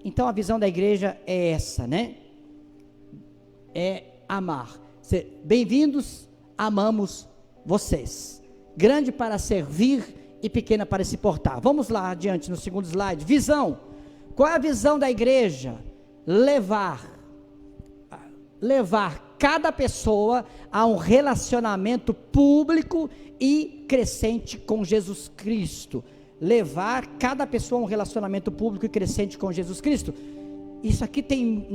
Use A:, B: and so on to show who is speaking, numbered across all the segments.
A: Então a visão da igreja é essa, né? É amar. Bem-vindos, amamos vocês. Grande para servir e pequena para se portar. Vamos lá adiante no segundo slide. Visão. Qual é a visão da igreja? Levar cada pessoa a um relacionamento público e crescente com Jesus Cristo. Levar cada pessoa a um relacionamento público e crescente com Jesus Cristo. Isso aqui tem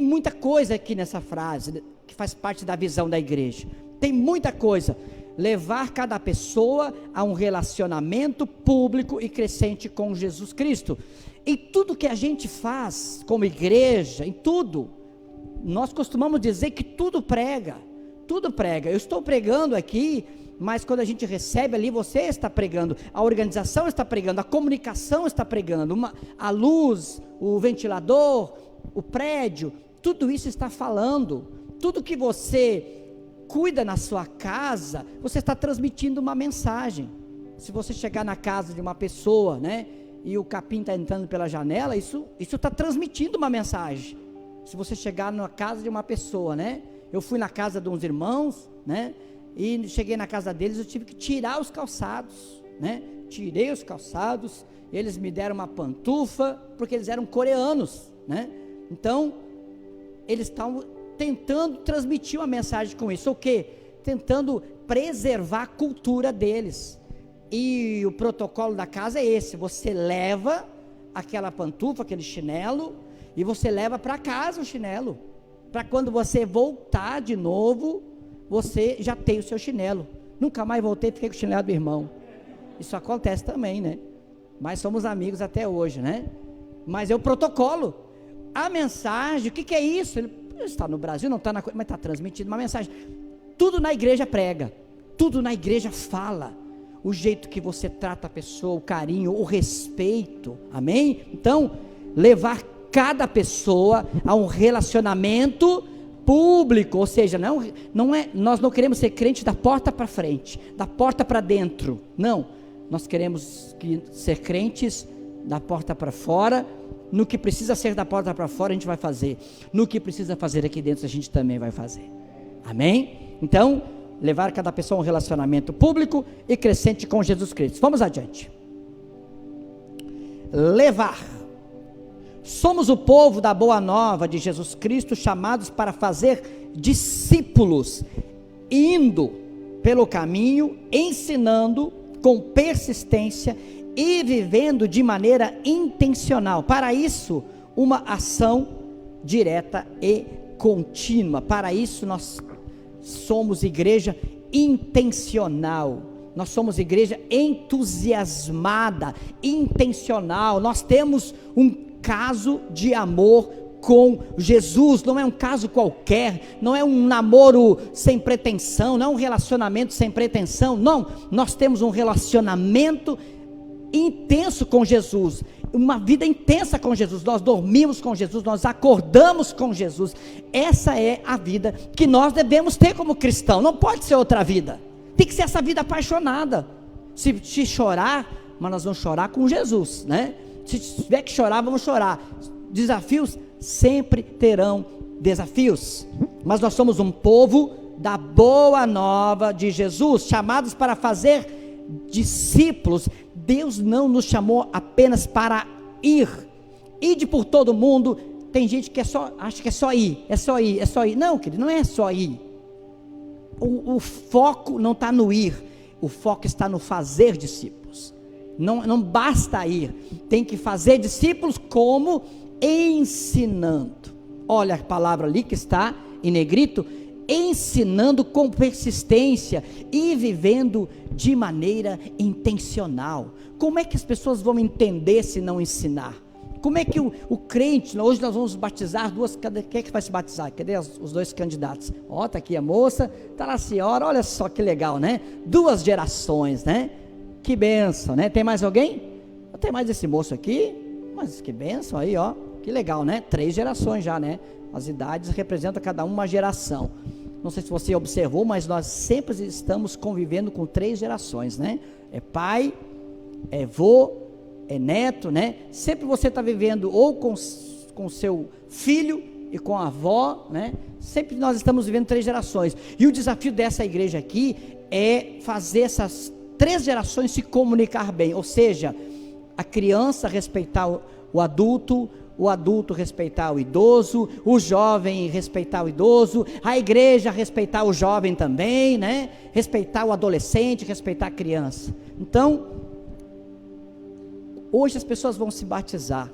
A: muita coisa aqui nessa frase, que faz parte da visão da igreja. Tem muita coisa. Levar cada pessoa a um relacionamento público e crescente com Jesus Cristo. Em tudo que a gente faz como igreja, em tudo, nós costumamos dizer que tudo prega. Eu estou pregando aqui, mas quando a gente recebe ali, você está pregando, a organização está pregando, a comunicação está pregando, a luz, o ventilador, o prédio, tudo isso está falando. Tudo que você cuida na sua casa, você está transmitindo uma mensagem. Se você chegar na casa de uma pessoa, né, e o capim está entrando pela janela, isso está transmitindo uma mensagem. Se você chegar na casa de uma pessoa, né, eu fui na casa de uns irmãos, né, e cheguei na casa deles, eu tive que tirar os calçados, né, tirei os calçados, eles me deram uma pantufa, porque eles eram coreanos, né, então, eles estão tentando transmitir uma mensagem com isso, o quê? Tentando preservar a cultura deles, e o protocolo da casa é esse: você leva aquela pantufa, aquele chinelo, e você leva para casa o chinelo, para quando você voltar de novo, você já tem o seu chinelo. Nunca mais voltei, fiquei com o chinelo do irmão. Isso acontece também, né? Mas somos amigos até hoje, né? Mas é o protocolo. A mensagem, o que é isso? Ele está no Brasil, não está mas está transmitindo uma mensagem. Tudo na igreja prega, tudo na igreja fala. O jeito que você trata a pessoa, o carinho, o respeito, amém? Então, levar cada pessoa a um relacionamento público, ou seja, nós não queremos ser crente da porta para frente, da porta para dentro, não, nós queremos ser crentes da porta para fora. No que precisa ser da porta para fora a gente vai fazer, no que precisa fazer aqui dentro a gente também vai fazer, amém? Então, levar cada pessoa a um relacionamento público e crescente com Jesus Cristo. Vamos adiante. Levar. Somos o povo da boa nova de Jesus Cristo, chamados para fazer discípulos, indo pelo caminho, ensinando com persistência e vivendo de maneira intencional. Para isso, uma ação direta e contínua. Para isso, nós somos igreja intencional. Nós somos igreja entusiasmada, intencional. Nós temos um caso de amor com Jesus, não é um caso qualquer, não é um namoro sem pretensão, não é um relacionamento sem pretensão, não, nós temos um relacionamento intenso com Jesus, uma vida intensa com Jesus. Nós dormimos com Jesus, nós acordamos com Jesus. Essa é a vida que nós devemos ter como cristão. Não pode ser outra vida, tem que ser essa vida apaixonada. Se chorar, mas nós vamos chorar com Jesus, né? Se tiver que chorar, vamos chorar. Desafios sempre terão desafios, mas nós somos um povo da boa nova de Jesus, chamados para fazer discípulos. Deus não nos chamou apenas para ir por todo mundo. Tem gente que acha que é só ir. Não, querido, não é só ir. O foco não está no ir, o foco está no fazer discípulos. Não basta ir, tem que fazer discípulos como? Ensinando. Olha a palavra ali que está em negrito: ensinando com persistência e vivendo de maneira intencional. Como é que as pessoas vão entender se não ensinar? Como é que o crente, hoje nós vamos batizar quem é que vai se batizar? Cadê os dois candidatos? Ó, está aqui a moça, está lá a senhora, olha só que legal, né? 2 gerações, né? Que bênção, né? Tem mais alguém? Tem mais esse moço aqui, mas que bênção aí, ó, que legal, né? 3 gerações já, né? As idades representam cada uma geração. Não sei se você observou, mas nós sempre estamos convivendo com 3 gerações, né? É pai, é vô, neto, né? Sempre você está vivendo ou com seu filho e com a avó, né? Sempre nós estamos vivendo 3 gerações. E o desafio dessa igreja aqui é fazer essas 3 gerações se comunicar bem. Ou seja, a criança respeitar o adulto respeitar o idoso, o jovem respeitar o idoso, a igreja respeitar o jovem também, né? Respeitar o adolescente, respeitar a criança. Então, hoje as pessoas vão se batizar.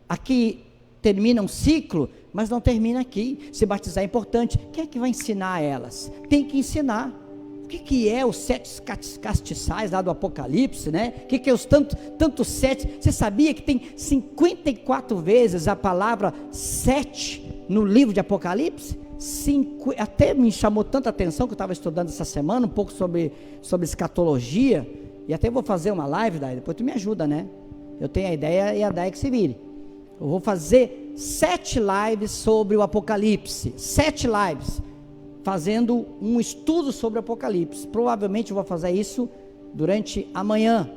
A: Aqui termina um ciclo, mas não termina aqui. Se batizar é importante. Quem é que vai ensinar a elas? Tem que ensinar. O que é os 7 castiçais lá do Apocalipse, né? O que é os tantos 7? Você sabia que tem 54 vezes a palavra 7 no livro de Apocalipse? Até me chamou tanta atenção que eu estava estudando essa semana um pouco sobre escatologia, e até vou fazer uma live daí, depois tu me ajuda, né? Eu tenho a ideia e a Dai que se vire. Eu vou fazer 7 lives sobre o Apocalipse, 7 lives, fazendo um estudo sobre o Apocalipse. Provavelmente eu vou fazer isso durante amanhã,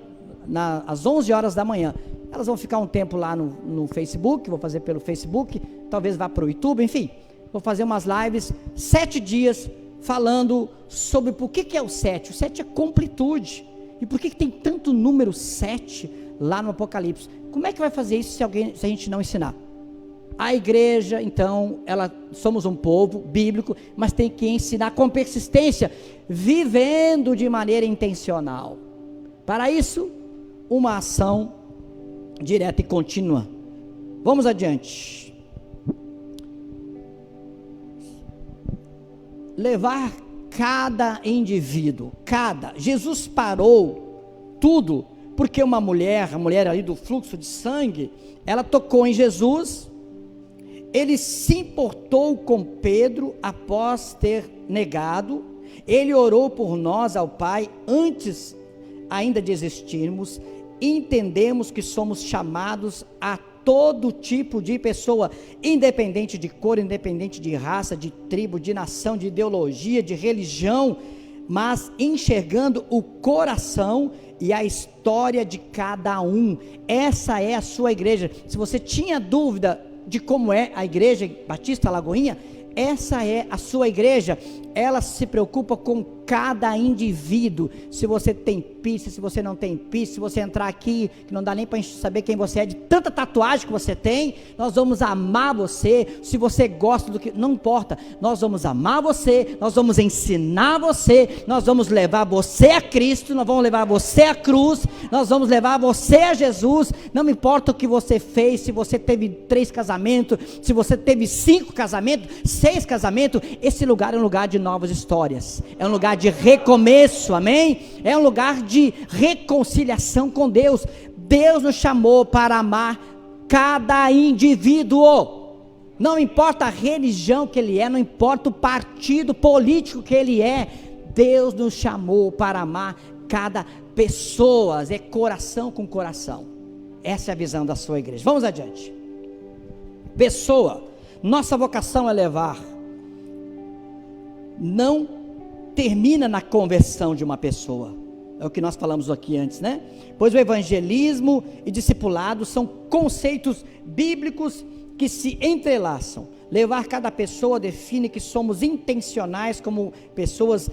A: às 11 horas da manhã. Elas vão ficar um tempo lá no Facebook, vou fazer pelo Facebook, talvez vá para o YouTube, enfim. Vou fazer umas lives, 7 dias, falando sobre por que é o 7. O 7 é completude. E por que tem tanto número 7 lá no Apocalipse? Como é que vai fazer isso se a gente não ensinar? A igreja, então, somos um povo bíblico, mas tem que ensinar com persistência, vivendo de maneira intencional. Para isso, uma ação direta e contínua. Vamos adiante. Levar cada indivíduo, Jesus parou tudo, porque a mulher ali do fluxo de sangue, ela tocou em Jesus. Ele se importou com Pedro após ter negado. Ele orou por nós ao Pai antes ainda de existirmos. Entendemos que somos chamados a todo tipo de pessoa, independente de cor, independente de raça, de tribo, de nação, de ideologia, de religião, mas enxergando o coração e a história de cada um. Essa é a sua igreja. Se você tinha dúvida de como é a igreja Batista Lagoinha, essa é a sua igreja. Ela se preocupa com cada indivíduo. Se você tem piercing, se você não tem piercing, se você entrar aqui, que não dá nem para a gente saber quem você é, de tanta tatuagem que você tem, nós vamos amar você. Se você gosta do que, não importa, nós vamos amar você, nós vamos ensinar você, nós vamos levar você a Cristo, nós vamos levar você à cruz, nós vamos levar você a Jesus. Não importa o que você fez, se você teve 3 casamentos, se você teve 5 casamentos, 6 casamentos, esse lugar é um lugar de novas histórias, é um lugar de recomeço, amém? É um lugar de reconciliação com Deus. Deus nos chamou para amar cada indivíduo, não importa a religião que ele é, não importa o partido político que ele é, Deus nos chamou para amar cada pessoa, é coração com coração. Essa é a visão da sua igreja. Vamos adiante. Pessoa, nossa vocação é levar, não termina na conversão de uma pessoa, é o que nós falamos aqui antes, né? Pois o evangelismo e discipulado são conceitos bíblicos que se entrelaçam. Levar cada pessoa define que somos intencionais com pessoas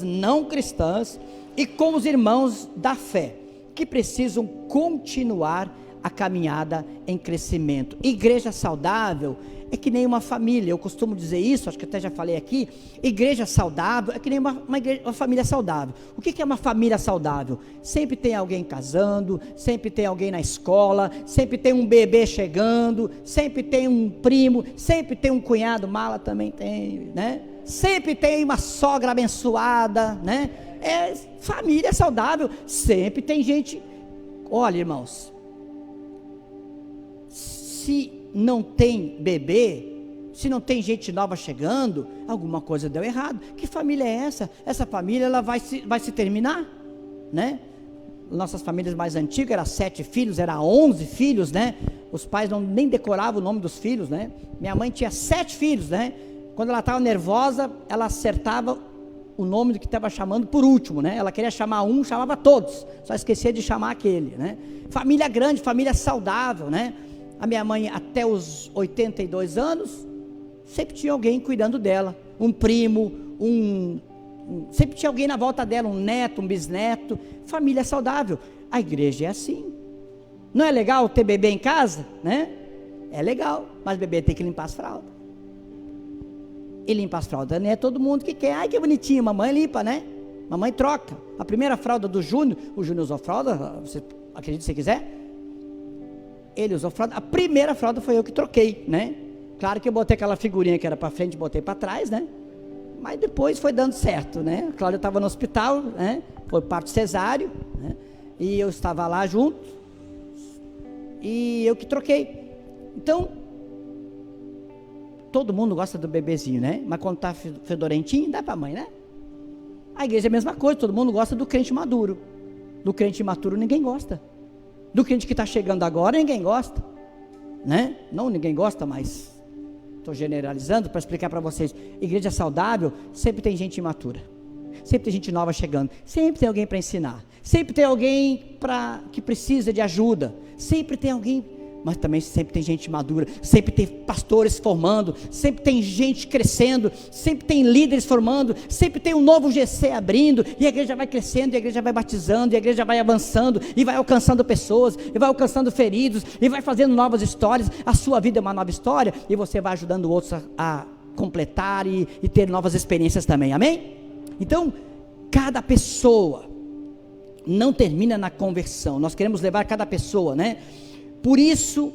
A: não cristãs e com os irmãos da fé, que precisam continuar a caminhada em crescimento. Igreja saudável é que nem uma família. Eu costumo dizer isso, acho que até já falei aqui. Igreja saudável é que nem uma família saudável. O que é uma família saudável? Sempre tem alguém casando, sempre tem alguém na escola, sempre tem um bebê chegando, sempre tem um primo, sempre tem um cunhado, mala também tem, né? Sempre tem uma sogra abençoada, né? É família saudável. Sempre tem gente. Olha, irmãos, se não tem bebê, se não tem gente nova chegando, alguma coisa deu errado. Que família é essa? Essa família ela vai se terminar, né? Nossas famílias mais antigas eram 7 filhos, era 11 filhos, né? Os pais nem decoravam o nome dos filhos, né? Minha mãe tinha 7 filhos, né? Quando ela estava nervosa, ela acertava o nome do que estava chamando por último, né? Ela queria chamar um, chamava todos, só esquecia de chamar aquele, né? Família grande, família saudável, né? A minha mãe, até os 82 anos, sempre tinha alguém cuidando dela, um primo, sempre tinha alguém na volta dela, um neto, um bisneto, família saudável. A igreja é assim. Não é legal ter bebê em casa, né? É legal, mas bebê tem que limpar as fraldas. E limpar as fraldas não é todo mundo que quer. Ai, que bonitinho, mamãe limpa, né? Mamãe troca. A primeira fralda do Júnior, o Júnior usou fralda, você acredita se quiser? Ele usou fralda, a primeira fralda foi eu que troquei, né? Claro que eu botei aquela figurinha que era para frente, botei para trás, né? Mas depois foi dando certo, né? A Cláudia estava no hospital, né? Foi parto cesáreo, né? E eu estava lá junto, e eu que troquei. Então, todo mundo gosta do bebezinho, né? Mas quando está fedorentinho, dá para a mãe, né? A igreja é a mesma coisa, todo mundo gosta do crente maduro. Do crente imaturo ninguém gosta. Do crente que está chegando agora ninguém gosta, né? Não ninguém gosta, mas estou generalizando para explicar para vocês. Igreja saudável, sempre tem gente imatura. Sempre tem gente nova chegando. Sempre tem alguém para ensinar. Sempre tem alguém que precisa de ajuda. Sempre tem alguém, mas também sempre tem gente madura, sempre tem pastores formando, sempre tem gente crescendo, sempre tem líderes formando, sempre tem um novo GC abrindo, e a igreja vai crescendo, e a igreja vai batizando, e a igreja vai avançando, e vai alcançando pessoas, e vai alcançando feridos, e vai fazendo novas histórias. A sua vida é uma nova história, e você vai ajudando outros a completar e ter novas experiências também, amém? Então, cada pessoa não termina na conversão, nós queremos levar cada pessoa, né? Por isso,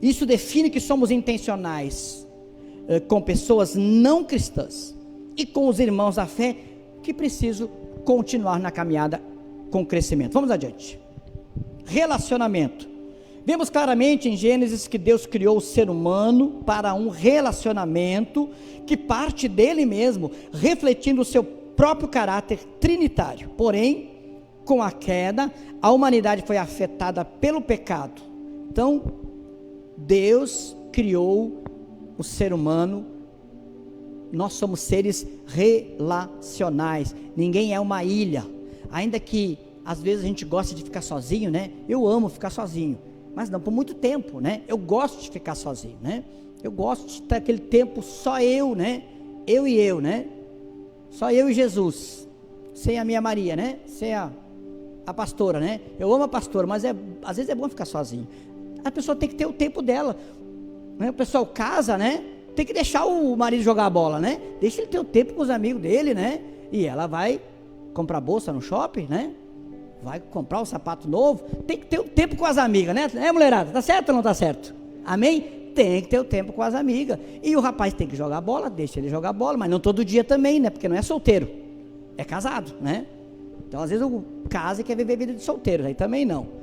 A: isso define que somos intencionais com pessoas não cristãs e com os irmãos da fé que precisam continuar na caminhada com crescimento. Vamos adiante. Relacionamento. Vemos claramente em Gênesis que Deus criou o ser humano para um relacionamento que parte dele mesmo, refletindo o seu próprio caráter trinitário. Porém, com a queda, a humanidade foi afetada pelo pecado. Então, Deus criou o ser humano, nós somos seres relacionais, ninguém é uma ilha, ainda que às vezes a gente gosta de ficar sozinho, né? Eu amo ficar sozinho, mas não por muito tempo, né? Eu gosto de ficar sozinho, né? Eu gosto de ter aquele tempo só eu, né? Eu e eu, né? Só eu e Jesus, sem a minha Maria, né? Sem a pastora, né? Eu amo a pastora, mas às vezes é bom ficar sozinho. A pessoa tem que ter o tempo dela, né? O pessoal casa, né? Tem que deixar o marido jogar a bola, né? Deixa ele ter o tempo com os amigos dele, né? E ela vai comprar bolsa no shopping, né? Vai comprar um sapato novo. Tem que ter o tempo com as amigas, né? É, mulherada, tá certo ou não tá certo? Amém? Tem que ter o tempo com as amigas. E o rapaz tem que jogar bola, deixa ele jogar bola, mas não todo dia também, né? Porque não é solteiro, é casado, né? Então às vezes o casa e quer viver vida de solteiro, aí também não.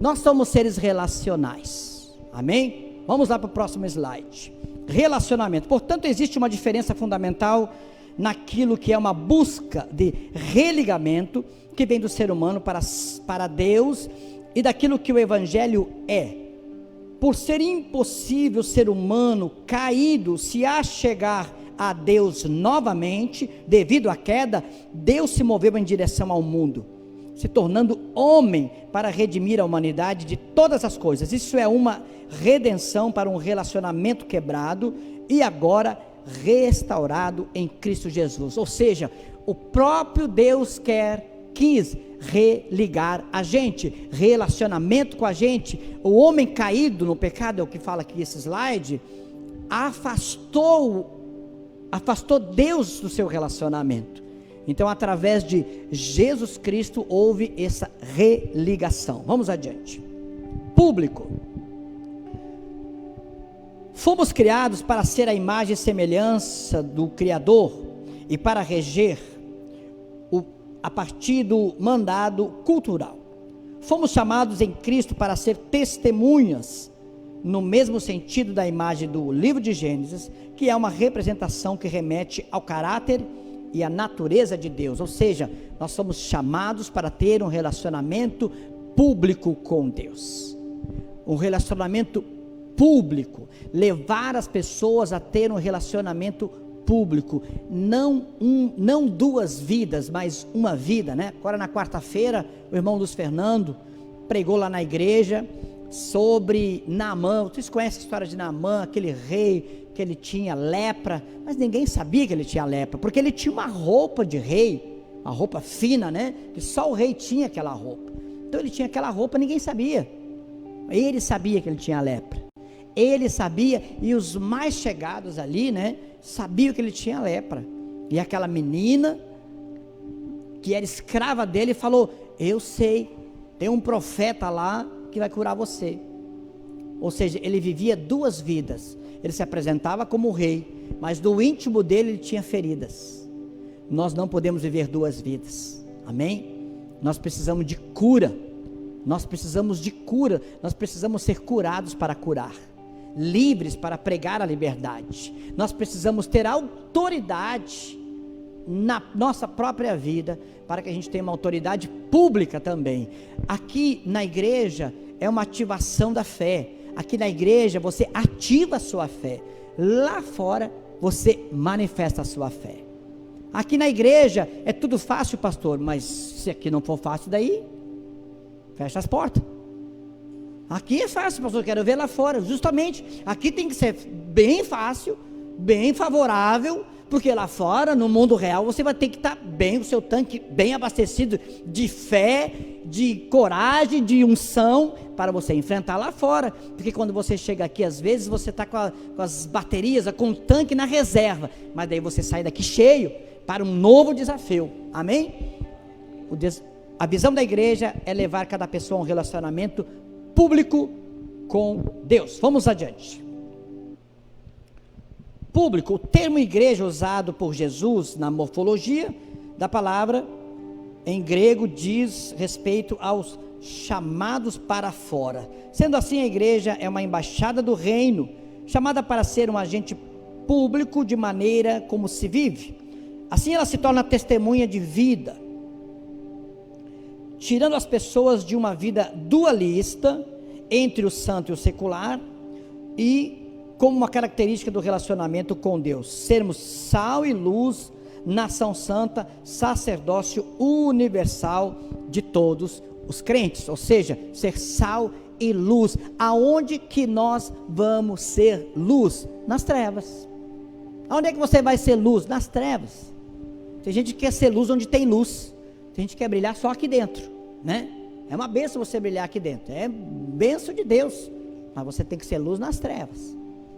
A: Nós somos seres relacionais, amém? Vamos lá para o próximo slide. Relacionamento, portanto existe uma diferença fundamental naquilo que é uma busca de religamento que vem do ser humano para Deus e daquilo que o evangelho é. Por ser impossível o ser humano caído se achegar a Deus novamente, devido à queda, Deus se moveu em direção ao mundo, se tornando homem para redimir a humanidade de todas as coisas. Isso é uma redenção para um relacionamento quebrado e agora restaurado em Cristo Jesus. Ou seja, o próprio Deus quis religar a gente, relacionamento com a gente. O homem caído no pecado, é o que fala aqui esse slide, afastou Deus do seu relacionamento. Então, através de Jesus Cristo, houve essa religação. Vamos adiante. Público. Fomos criados para ser a imagem e semelhança do Criador e para reger a partir do mandado cultural. Fomos chamados em Cristo para ser testemunhas, no mesmo sentido da imagem do livro de Gênesis, que é uma representação que remete ao caráter e à natureza de Deus. Ou seja, nós somos chamados para ter um relacionamento público com Deus, um relacionamento público, levar as pessoas a ter um relacionamento público, não duas vidas, mas uma vida, né? Agora na quarta-feira, o irmão Luiz Fernando pregou lá na igreja sobre Naamã. Vocês conhecem a história de Naamã, aquele rei que ele tinha lepra, mas ninguém sabia que ele tinha lepra, porque ele tinha uma roupa de rei, uma roupa fina, né? Que só o rei tinha aquela roupa. Então ele tinha aquela roupa, ninguém sabia. Ele sabia que ele tinha lepra. Ele sabia, e os mais chegados ali, né, sabiam que ele tinha lepra. E aquela menina, que era escrava dele, falou: eu sei, tem um profeta lá que vai curar você. Ou seja, ele vivia duas vidas. Ele se apresentava como rei, mas no íntimo dele ele tinha feridas. Nós não podemos viver duas vidas, amém? Nós precisamos de cura. Nós precisamos de cura. Nós precisamos ser curados para curar, livres para pregar a liberdade. Nós precisamos ter autoridade na nossa própria vida, para que a gente tenha uma autoridade pública também. Aqui na igreja é uma ativação da fé. Aqui na igreja você ativa a sua fé. Lá fora você manifesta a sua fé. Aqui na igreja é tudo fácil, pastor, mas se aqui não for fácil, daí fecha as portas. Aqui é fácil, pastor, quero ver lá fora. Justamente, aqui tem que ser bem fácil, bem favorável, porque lá fora, no mundo real, você vai ter que estar bem, o seu tanque bem abastecido de fé, de coragem, de unção, para você enfrentar lá fora. Porque quando você chega aqui, às vezes, você está com as baterias, com o tanque na reserva, mas daí você sai daqui cheio, para um novo desafio, amém? A visão da igreja é levar cada pessoa a um relacionamento público com Deus. Vamos adiante. Público, o termo igreja usado por Jesus na morfologia da palavra em grego diz respeito aos chamados para fora. Sendo assim, a igreja é uma embaixada do reino, chamada para ser um agente público de maneira como se vive. Assim ela se torna testemunha de vida, tirando as pessoas de uma vida dualista entre o santo e o secular, e como uma característica do relacionamento com Deus, sermos sal e luz, nação santa, sacerdócio universal de todos os crentes. Ou seja, ser sal e luz. Aonde que nós vamos ser luz? Nas trevas. Aonde é que você vai ser luz? Nas trevas. Tem gente que quer ser luz onde tem luz, tem gente que quer brilhar só aqui dentro, né? É uma bênção você brilhar aqui dentro, é bênção de Deus, mas você tem que ser luz nas trevas.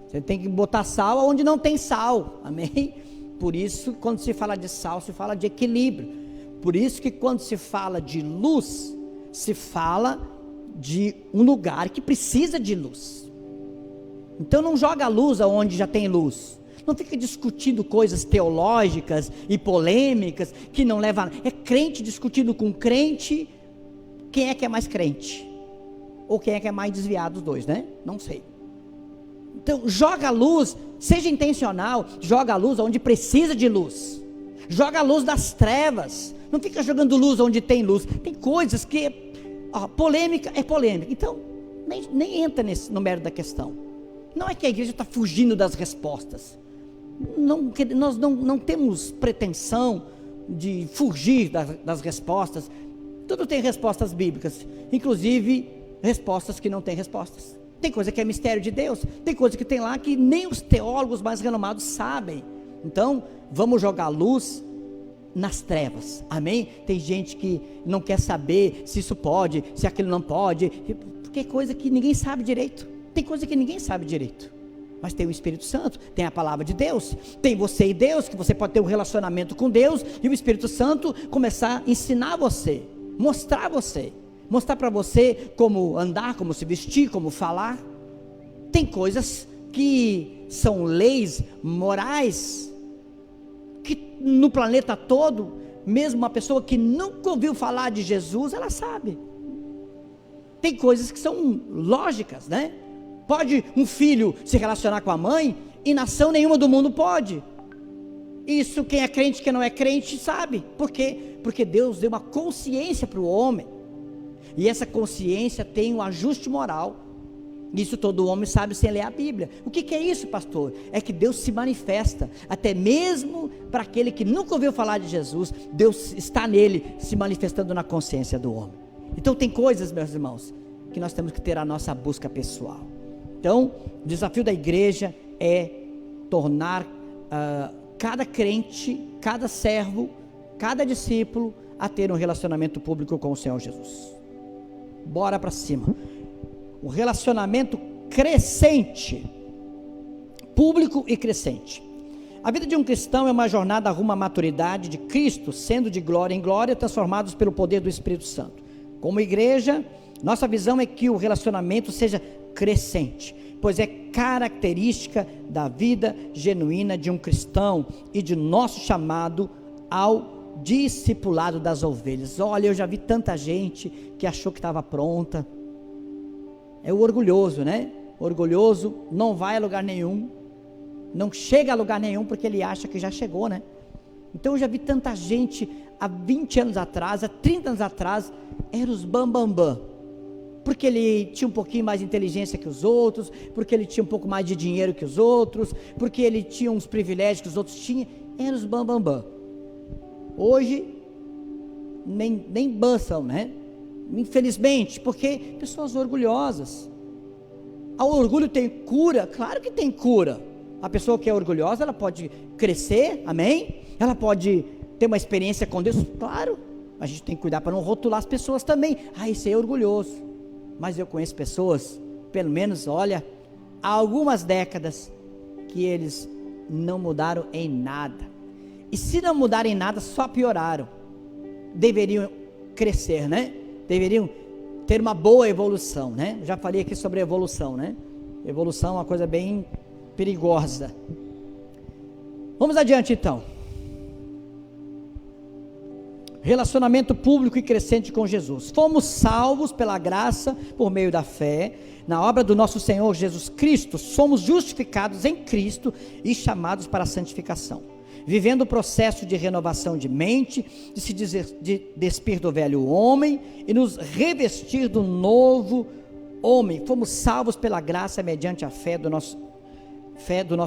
A: Você tem que botar sal onde não tem sal, amém? Por isso, quando se fala de sal, se fala de equilíbrio. Por isso que quando se fala de luz, se fala de um lugar que precisa de luz. Então não joga a luz aonde já tem luz. Não fica discutindo coisas teológicas e polêmicas que não levam a... É crente discutindo com crente. Quem é que é mais crente? Ou quem é que é mais desviado dos dois, né? Não sei. Então joga a luz, seja intencional, joga a luz onde precisa de luz. Joga a luz das trevas. Não fica jogando luz onde tem luz. Tem coisas que... polêmica é polêmica. Então nem entra no mérito da questão. Não é que a igreja está fugindo das respostas. Nós não temos pretensão de fugir das respostas. Tudo tem respostas bíblicas, inclusive respostas que não têm respostas. Tem coisa que é mistério de Deus, tem coisa que tem lá que nem os teólogos mais renomados sabem. Então vamos jogar luz nas trevas, amém? Tem gente que não quer saber se isso pode, se aquilo não pode, porque é coisa que ninguém sabe direito. Tem coisa que ninguém sabe direito, mas tem o Espírito Santo, tem a palavra de Deus, tem você e Deus, que você pode ter um relacionamento com Deus, e o Espírito Santo começar a ensinar você, mostrar para você como andar, como se vestir, como falar. Tem coisas que são leis morais, que no planeta todo, mesmo uma pessoa que nunca ouviu falar de Jesus, ela sabe. Tem coisas que são lógicas, né? Pode um filho se relacionar com a mãe, e nação nenhuma do mundo pode. Isso quem é crente, quem não é crente sabe. Por quê? Porque Deus deu uma consciência para o homem, e essa consciência tem um ajuste moral. Isso todo homem sabe sem ler a Bíblia. O que é isso, pastor? É que Deus se manifesta, até mesmo para aquele que nunca ouviu falar de Jesus, Deus está nele, se manifestando na consciência do homem. Então tem coisas, meus irmãos, que nós temos que ter a nossa busca pessoal. Então, o desafio da igreja é tornar cada crente, cada servo, cada discípulo a ter um relacionamento público com o Senhor Jesus. Bora para cima. Um relacionamento crescente, público e crescente. A vida de um cristão é uma jornada rumo à maturidade de Cristo, sendo de glória em glória, transformados pelo poder do Espírito Santo. Como igreja, nossa visão é que o relacionamento seja crescente, pois é característica da vida genuína de um cristão e de nosso chamado ao discipulado das ovelhas. Olha, eu já vi tanta gente que achou que estava pronta. É o orgulhoso, né? O orgulhoso não vai a lugar nenhum, não chega a lugar nenhum porque ele acha que já chegou, né? Então eu já vi tanta gente há 20 anos atrás, há 30 anos atrás, era os bambambam, porque ele tinha um pouquinho mais de inteligência que os outros, porque ele tinha um pouco mais de dinheiro que os outros, porque ele tinha uns privilégios que os outros tinham, eram os bambambam. Hoje, nem bam são, né? Infelizmente, porque pessoas orgulhosas. O orgulho tem cura? Claro que tem cura. A pessoa que é orgulhosa, ela pode crescer, amém? Ela pode ter uma experiência com Deus, claro. A gente tem que cuidar para não rotular as pessoas também. Esse é orgulhoso. Mas eu conheço pessoas, pelo menos, olha, há algumas décadas que eles não mudaram em nada. E se não mudarem em nada, só pioraram. Deveriam crescer, né? Deveriam ter uma boa evolução, né? Já falei aqui sobre evolução, né? Evolução é uma coisa bem perigosa. Vamos adiante então. Relacionamento público e crescente com Jesus. Fomos salvos pela graça por meio da fé na obra do nosso Senhor Jesus Cristo. Somos justificados em Cristo e chamados para a santificação, vivendo o processo de renovação de mente, de despir do velho homem e nos revestir do novo homem. Fomos salvos pela graça mediante a fé do nosso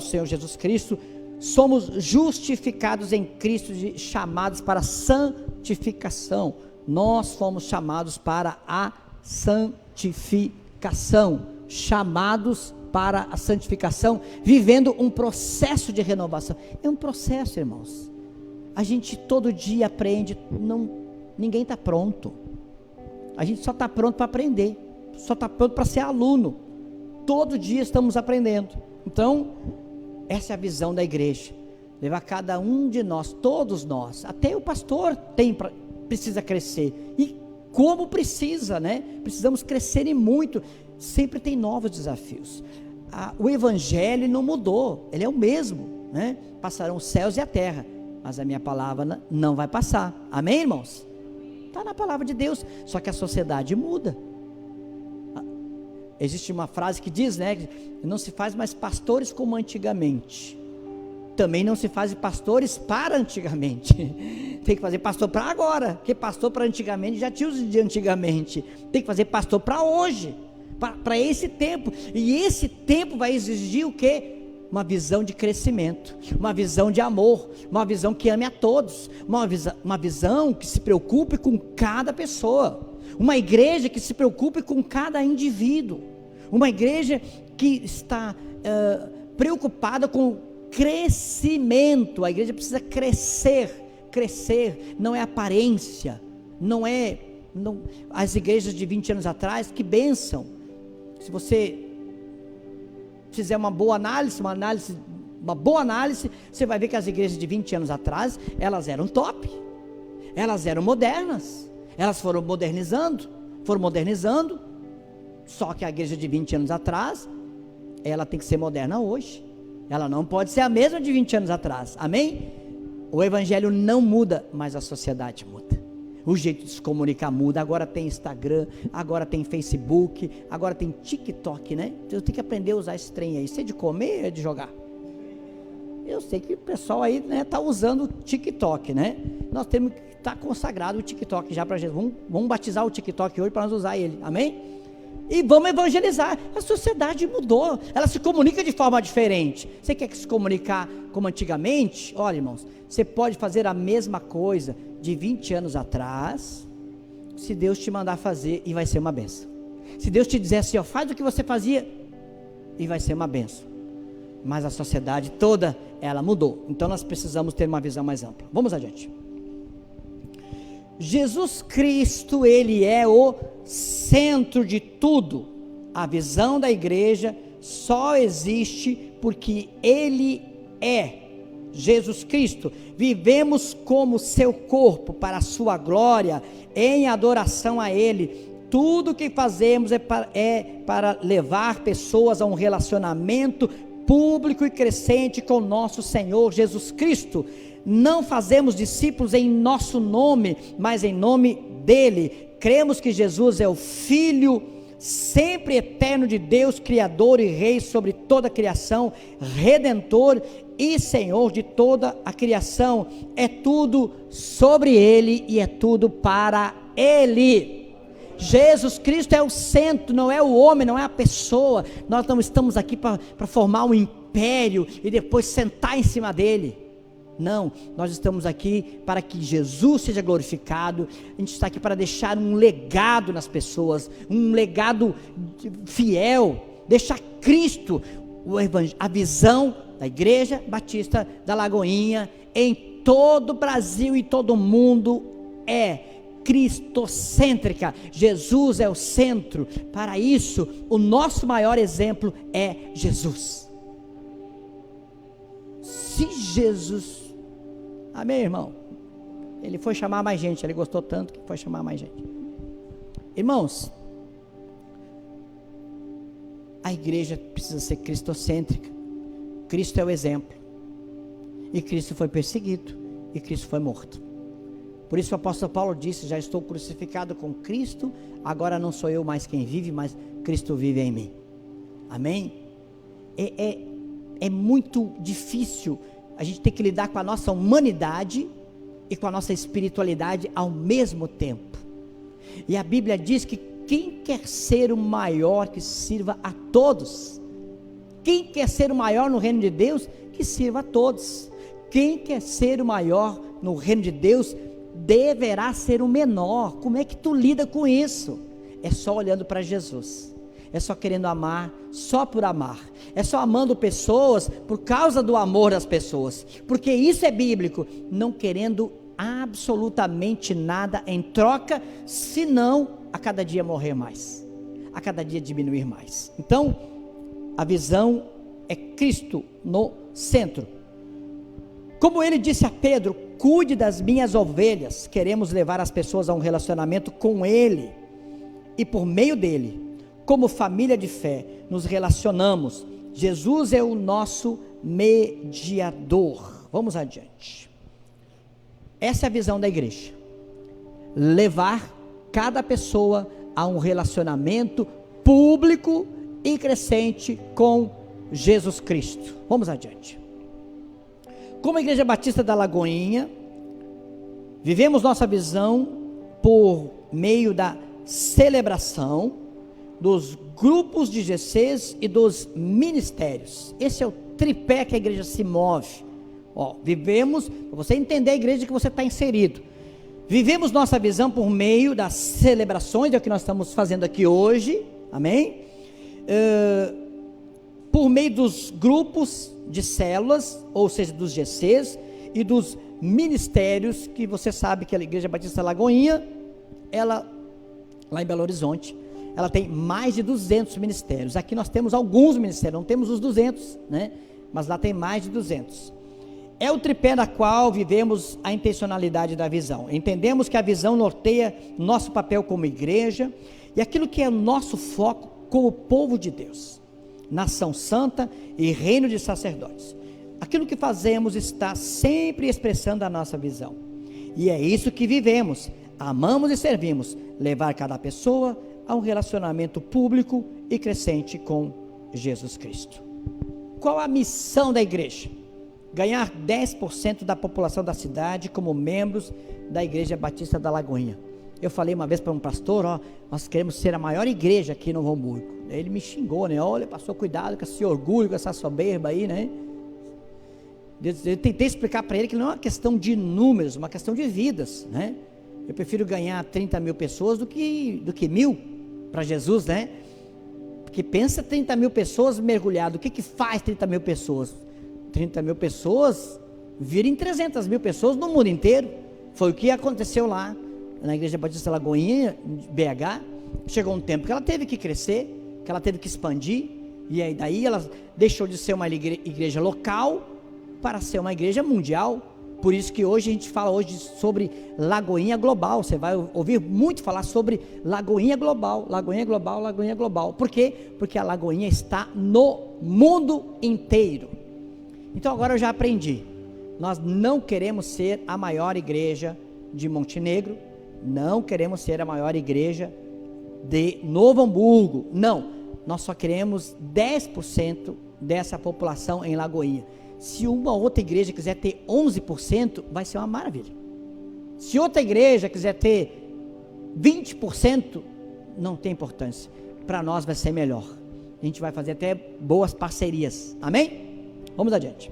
A: Senhor Jesus Cristo. Somos justificados em Cristo e chamados para a santificação. Nós fomos chamados para a santificação, chamados para a santificação, vivendo um processo de renovação. É um processo, irmãos. A gente todo dia aprende, ninguém está pronto. A gente só está pronto para aprender, só está pronto para ser aluno. Todo dia estamos aprendendo. Então, essa é a visão da igreja. Levar cada um de nós, todos nós, até o pastor precisa crescer. E como precisa, né? Precisamos crescer e muito. Sempre tem novos desafios. O evangelho não mudou, ele é o mesmo, né? Passarão os céus e a terra, mas a minha palavra não vai passar. Amém, irmãos? Está na palavra de Deus, só que a sociedade muda. Existe uma frase que diz, né? Não se faz mais pastores como antigamente. Também não se faz pastores para antigamente. Tem que fazer pastor para agora, porque pastor para antigamente já tinha os de antigamente. Tem que fazer pastor para hoje, para esse tempo. E esse tempo vai exigir o quê? Uma visão de crescimento, uma visão de amor, uma visão que ame a todos, uma visão que se preocupe com cada pessoa, uma igreja que se preocupe com cada indivíduo, uma igreja que está preocupada com crescimento. A igreja precisa crescer, não é aparência, as igrejas de 20 anos atrás, que bênção. Se você fizer uma boa análise, você vai ver que as igrejas de 20 anos atrás, elas eram top, elas eram modernas, elas foram modernizando, só que a igreja de 20 anos atrás, ela tem que ser moderna hoje, ela não pode ser a mesma de 20 anos atrás, amém? O evangelho não muda, mas a sociedade muda, o jeito de se comunicar muda. Agora tem Instagram, agora tem Facebook, agora tem TikTok, né? Eu tenho que aprender a usar esse trem aí. Isso é de comer ou é de jogar? Eu sei que o pessoal aí, né, está usando o TikTok, né? Nós temos que estar consagrado o TikTok já para Jesus. Vamos batizar o TikTok hoje para nós usar ele, amém? e vamos evangelizar. A sociedade mudou, ela se comunica de forma diferente. Você quer se comunicar como antigamente? Olha, irmãos, você pode fazer a mesma coisa de 20 anos atrás, se Deus te mandar fazer, e vai ser uma benção. Se Deus te dizer assim, ó, faz o que você fazia, e vai ser uma benção. Mas a sociedade toda, ela mudou. Então nós precisamos ter uma visão mais ampla. Vamos adiante. Jesus Cristo, Ele é o centro de tudo. A visão da igreja só existe porque Ele é Jesus Cristo. Vivemos como seu corpo para a sua glória, em adoração a Ele. Tudo que fazemos é para levar pessoas a um relacionamento público e crescente com nosso Senhor Jesus Cristo. Não fazemos discípulos em nosso nome, mas em nome dele. Cremos que Jesus é o Filho sempre eterno de Deus, Criador e Rei sobre toda a criação, Redentor e Senhor de toda a criação. É tudo sobre ele e é tudo para ele. Jesus Cristo é o centro, não é o homem, não é a pessoa. Nós não estamos aqui para formar um império e depois sentar em cima dele. Não, nós estamos aqui para que Jesus seja glorificado. A gente está aqui para deixar um legado nas pessoas, um legado fiel, deixar Cristo, a visão da Igreja Batista da Lagoinha em todo o Brasil e todo o mundo é cristocêntrica. Jesus é o centro. Para isso, o nosso maior exemplo é Jesus. Se Jesus, amém, irmão? Ele foi chamar mais gente, ele gostou tanto que foi chamar mais gente. Irmãos, a igreja precisa ser cristocêntrica. Cristo é o exemplo. E Cristo foi perseguido. E Cristo foi morto. Por isso o apóstolo Paulo disse: já estou crucificado com Cristo, agora não sou eu mais quem vive, mas Cristo vive em mim. Amém? É muito difícil a gente ter que lidar com a nossa humanidade e com a nossa espiritualidade ao mesmo tempo. E a Bíblia diz que quem quer ser o maior, que sirva a todos. Quem quer ser o maior no reino de Deus, que sirva a todos. Quem quer ser o maior no reino de Deus, deverá ser o menor. Como é que tu lida com isso? É só olhando para Jesus, é só querendo amar, só por amar, é só amando pessoas por causa do amor das pessoas, porque isso é bíblico, não querendo absolutamente nada em troca, senão a cada dia morrer mais, a cada dia diminuir mais. Então a visão é Cristo no centro. Como ele disse a Pedro: cuide das minhas ovelhas. Queremos levar as pessoas a um relacionamento com ele, e por meio dele, como família de fé, nos relacionamos. Jesus é o nosso mediador. Vamos adiante. Essa é a visão da igreja: levar cada pessoa a um relacionamento público e crescente com Jesus Cristo. Vamos adiante. Como Igreja Batista da Lagoinha, vivemos nossa visão por meio da celebração dos grupos de GCs e dos ministérios. Esse é o tripé que a igreja se move. Vivemos, para você entender a igreja que você está inserido, vivemos nossa visão por meio das celebrações, é o que nós estamos fazendo aqui hoje, amém? Por meio dos grupos de células, ou seja, dos GCs e dos ministérios, que você sabe que a Igreja Batista Lagoinha, ela, lá em Belo Horizonte, ela tem mais de 200 ministérios. Aqui nós temos alguns ministérios, não temos os 200, né? Mas lá tem mais de 200. É o tripé na qual vivemos a intencionalidade da visão. Entendemos que a visão norteia nosso papel como igreja e aquilo que é o nosso foco como povo de Deus, nação santa e reino de sacerdotes. Aquilo que fazemos está sempre expressando a nossa visão, e é isso que vivemos, amamos e servimos, levar cada pessoa a um relacionamento público e crescente com Jesus Cristo. Qual a missão da igreja? Ganhar 10% da população da cidade como membros da Igreja Batista da Lagoinha. Eu falei uma vez para um pastor, ó, nós queremos ser a maior igreja aqui no Novo Hamburgo. Ele me xingou, né? Olha, pastor, cuidado com esse orgulho, com essa soberba aí, né? Eu tentei explicar para ele que não é uma questão de números, é uma questão de vidas, né? Eu prefiro ganhar 30 mil pessoas do que 1.000 para Jesus, né? Porque pensa 30 mil pessoas mergulhadas, o que faz 30 mil pessoas? 30 mil pessoas virem 300 mil pessoas no mundo inteiro. Foi o que aconteceu lá na Igreja Batista Lagoinha, BH. Chegou um tempo que ela teve que crescer, que ela teve que expandir, e aí daí ela deixou de ser uma igreja local para ser uma igreja mundial. Por isso que hoje a gente fala hoje sobre Lagoinha Global. Você vai ouvir muito falar sobre Lagoinha Global, Lagoinha Global, Lagoinha Global. Por quê? Porque a Lagoinha está no mundo inteiro. Então agora eu já aprendi. Nós não queremos ser a maior igreja de Montenegro, não queremos ser a maior igreja de Novo Hamburgo, não. Nós só queremos 10% dessa população em Lagoinha. Se uma outra igreja quiser ter 11%, vai ser uma maravilha. Se outra igreja quiser ter 20%, não tem importância. Para nós vai ser melhor. A gente vai fazer até boas parcerias. Amém? Vamos adiante.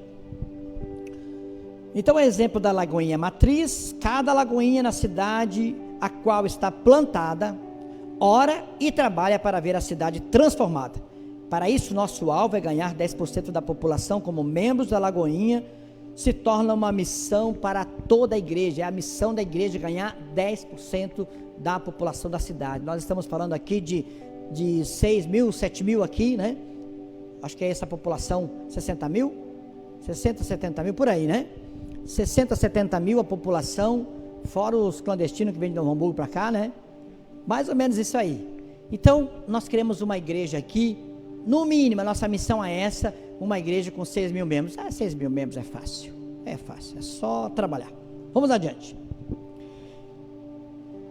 A: Então, o exemplo da Lagoinha Matriz: cada lagoinha na cidade a qual está plantada, ora e trabalha para ver a cidade transformada. Para isso, nosso alvo é ganhar 10% da população como membros da Lagoinha. Se torna uma missão para toda a igreja. É a missão da igreja ganhar 10% da população da cidade. Nós estamos falando aqui de 6 mil, 7 mil aqui, né? Acho que é essa população, 60 mil, 60, 70 mil, por aí, né? 60, 70 mil a população, fora os clandestinos que vêm de Novo Hamburgo para cá, né? Mais ou menos isso aí. Então, nós queremos uma igreja aqui, no mínimo, a nossa missão é essa, uma igreja com 6 mil membros. 6 mil membros é fácil, é só trabalhar. Vamos adiante.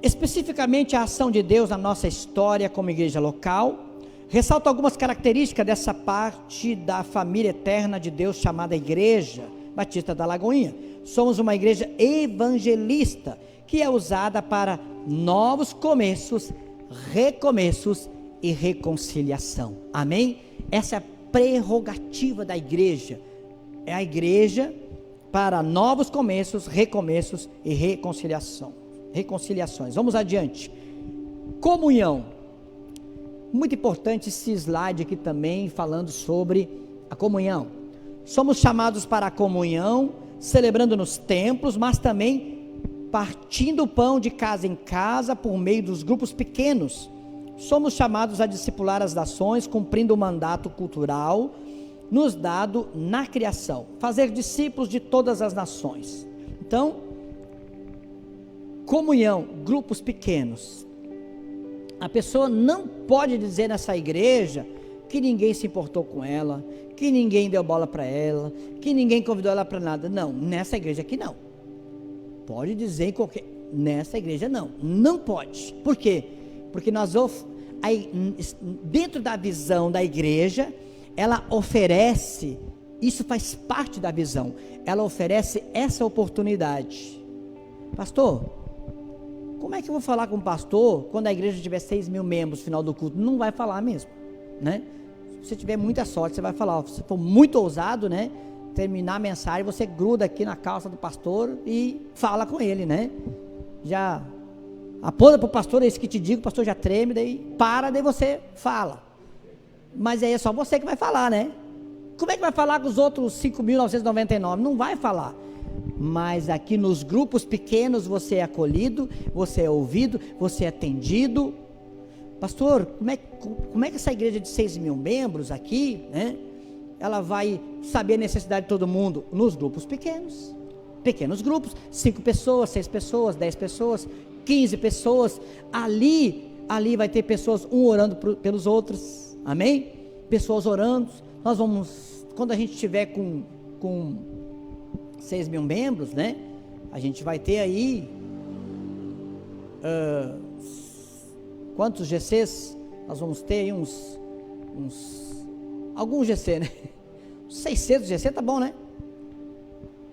A: Especificamente a ação de Deus na nossa história como igreja local, ressalto algumas características dessa parte da família eterna de Deus chamada Igreja Batista da Lagoinha. Somos uma igreja evangelista, que é usada para novos começos, recomeços e reconciliação. Amém? Essa é a prerrogativa da igreja. É a igreja para novos começos, recomeços e reconciliações. Vamos adiante. Comunhão. Muito importante esse slide aqui também, falando sobre a comunhão. Somos chamados para a comunhão, celebrando nos templos, mas também partindo o pão de casa em casa por meio dos grupos pequenos. Somos chamados a discipular as nações, cumprindo o mandato cultural nos dado na criação, fazer discípulos de todas as nações. Então, comunhão, grupos pequenos. A pessoa não pode dizer nessa igreja que ninguém se importou com ela, que ninguém deu bola para ela, que ninguém convidou ela para nada. Não, nessa igreja aqui não. Pode dizer em qualquer... Nessa igreja não pode. Por quê? Porque nós, dentro da visão da igreja, ela oferece, isso faz parte da visão, ela oferece essa oportunidade. Pastor, como é que eu vou falar com o pastor quando a igreja tiver 6 mil membros no final do culto? Não vai falar mesmo, né? Se você tiver muita sorte, você vai falar. Se for muito ousado, né? Terminar a mensagem, você gruda aqui na calça do pastor e fala com ele, né? Já aponta para o pastor, é isso que te digo, o pastor já treme, daí para, daí você fala. Mas aí é só você que vai falar, né? Como é que vai falar com os outros 5.999? Não vai falar. Mas aqui nos grupos pequenos você é acolhido, você é ouvido, você é atendido. Pastor, como é que essa igreja de 6 mil membros aqui, né? Ela vai saber a necessidade de todo mundo? Nos grupos pequenos. Pequenos grupos, 5 pessoas, 6 pessoas, 10 pessoas, 15 pessoas. Ali vai ter pessoas, um orando pelos outros. Amém? Pessoas orando. Nós vamos, quando a gente estiver com 6 mil membros, né? A gente vai ter aí quantos GCs? Nós vamos ter aí alguns GC, né? 600 GC tá bom, né?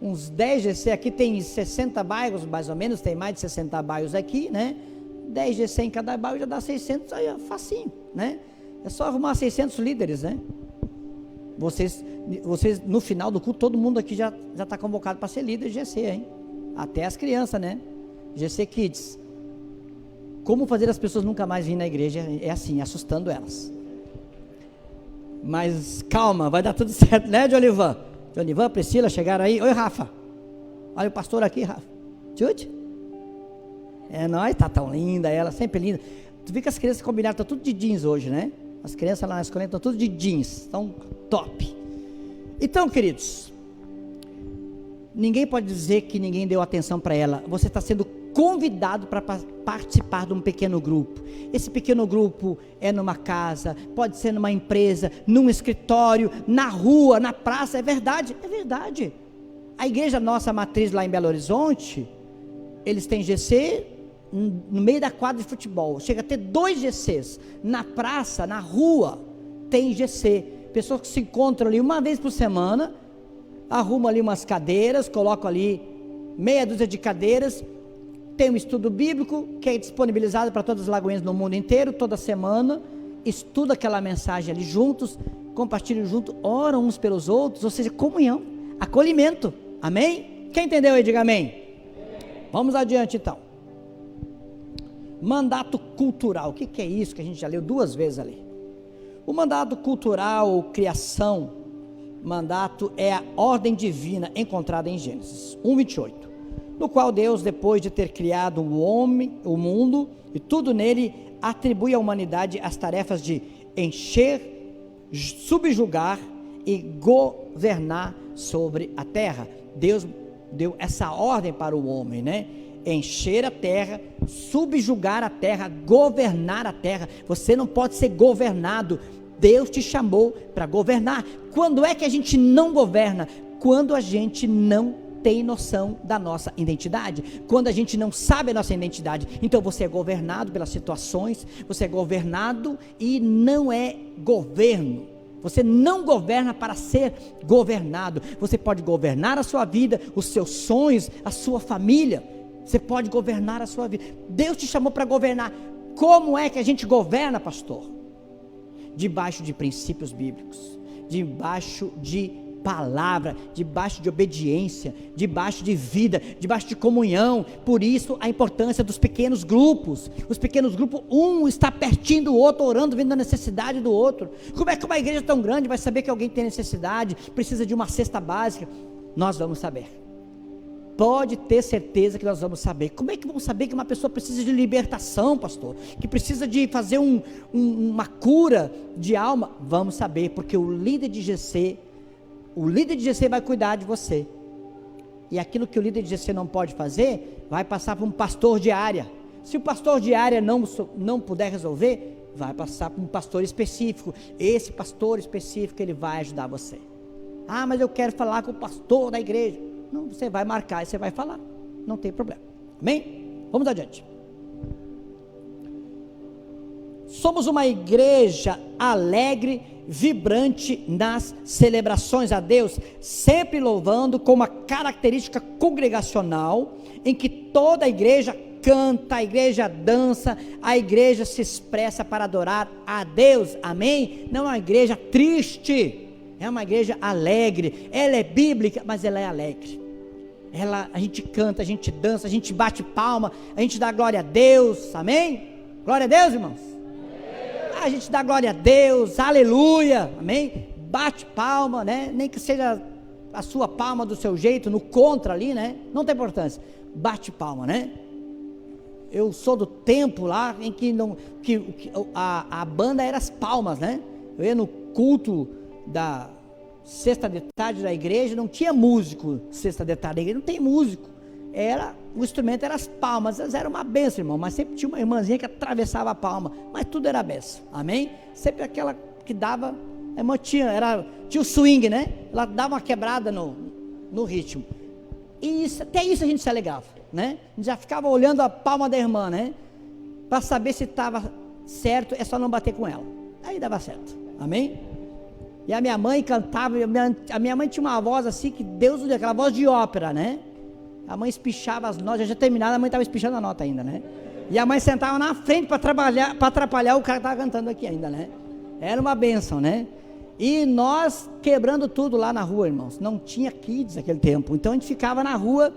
A: Uns 10 GC aqui, tem 60 bairros mais ou menos, tem mais de 60 bairros aqui, né? 10 GC em cada bairro já dá 600, aí é facinho, né? É só arrumar 600 líderes, né? Vocês no final do culto, todo mundo aqui já está convocado para ser líder de GC, hein? Até as crianças, né? GC Kids. Como fazer as pessoas nunca mais virem na igreja? É assim, assustando elas. Mas calma, vai dar tudo certo, né, Jolivan? Jolivan, Priscila, chegaram aí. Oi, Rafa. Olha o pastor aqui, Rafa. Jude? É nóis, tá tão linda ela, sempre linda. Tu vê que as crianças combinaram, estão tudo de jeans hoje, né? As crianças lá na escola estão tudo de jeans, estão top. Então, queridos, ninguém pode dizer que ninguém deu atenção para ela. Você está sendo convidado para participar de um pequeno grupo. Esse pequeno grupo é numa casa, pode ser numa empresa, num escritório, na rua, na praça. É verdade, é verdade. A igreja nossa matriz lá em Belo Horizonte, eles têm GC no meio da quadra de futebol, chega a ter 2 GCs, na praça, na rua, tem GC, pessoas que se encontram ali uma vez por semana, arrumam ali umas cadeiras, colocam ali meia dúzia de cadeiras, tem um estudo bíblico, que é disponibilizado para todas as lagoinhas no mundo inteiro, toda semana, estuda aquela mensagem ali juntos, compartilham junto, oram uns pelos outros, ou seja, comunhão, acolhimento, amém? Quem entendeu aí, diga amém. Vamos adiante então. Mandato cultural, o que é isso que a gente já leu 2 vezes ali? O mandato cultural, criação, mandato é a ordem divina encontrada em Gênesis 1:28, no qual Deus, depois de ter criado o homem, o mundo e tudo nele, atribui à humanidade as tarefas de encher, subjugar e governar sobre a terra. Deus deu essa ordem para o homem, né? Encher a terra, subjugar a terra, governar a terra. Você não pode ser governado. Deus te chamou para governar. Quando é que a gente não governa? Quando a gente não tem noção da nossa identidade, quando a gente não sabe a nossa identidade. Então você é governado pelas situações, você é governado e não é governo. Você não governa para ser governado. Você pode governar a sua vida, os seus sonhos, a sua família. Você pode governar a sua vida. Deus te chamou para governar. Como é que a gente governa, pastor? Debaixo de princípios bíblicos, debaixo de palavra, debaixo de obediência, debaixo de vida, debaixo de comunhão. Por isso a importância dos pequenos grupos. Os pequenos grupos, um está pertinho do outro, orando, vendo a necessidade do outro. Como é que uma igreja tão grande vai saber que alguém tem necessidade, precisa de uma cesta básica? Nós vamos saber. Pode ter certeza que nós vamos saber. Como é que vamos saber que uma pessoa precisa de libertação, pastor? Que precisa de fazer uma cura de alma? Vamos saber, porque o líder de GC vai cuidar de você. E aquilo que o líder de GC não pode fazer, vai passar para um pastor de área. Se o pastor de área não puder resolver, vai passar para um pastor específico. Esse pastor específico, ele vai ajudar você. Ah, mas eu quero falar com o pastor da igreja. Não, você vai marcar e você vai falar, não tem problema, amém? Vamos adiante. Somos uma igreja alegre, vibrante nas celebrações a Deus, sempre louvando com uma característica congregacional, em que toda a igreja canta, a igreja dança, a igreja se expressa para adorar a Deus, amém? Não é uma igreja triste, é uma igreja alegre. Ela é bíblica, mas ela é alegre. A gente canta, a gente dança, a gente bate palma, a gente dá glória a Deus, amém? Glória a Deus, irmãos? A gente dá glória a Deus, aleluia, amém? Bate palma, né? Nem que seja a sua palma do seu jeito, no contra ali, né? Não tem importância, bate palma, né? Eu sou do tempo lá em que a banda era as palmas, né? Eu ia no culto da sexta de tarde da igreja, não tinha músico, sexta de tarde da igreja, não tem músico, o instrumento era as palmas, elas eram uma benção, irmão, mas sempre tinha uma irmãzinha que atravessava a palma, mas tudo era benção, amém? Sempre aquela que dava, a irmã tinha o swing, né? Ela dava uma quebrada no ritmo, e até isso a gente se alegrava, né? A gente já ficava olhando a palma da irmã, né? Para saber se estava certo, é só não bater com ela, aí dava certo, amém? E a minha mãe cantava, a minha mãe tinha uma voz assim, que Deus usa, aquela voz de ópera, né? A mãe espichava as notas, já tinha terminado, a mãe estava espichando a nota ainda, né? E a mãe sentava na frente para atrapalhar o cara que estava cantando aqui ainda, né? Era uma bênção, né? E nós quebrando tudo lá na rua, irmãos. Não tinha kids naquele tempo. Então a gente ficava na rua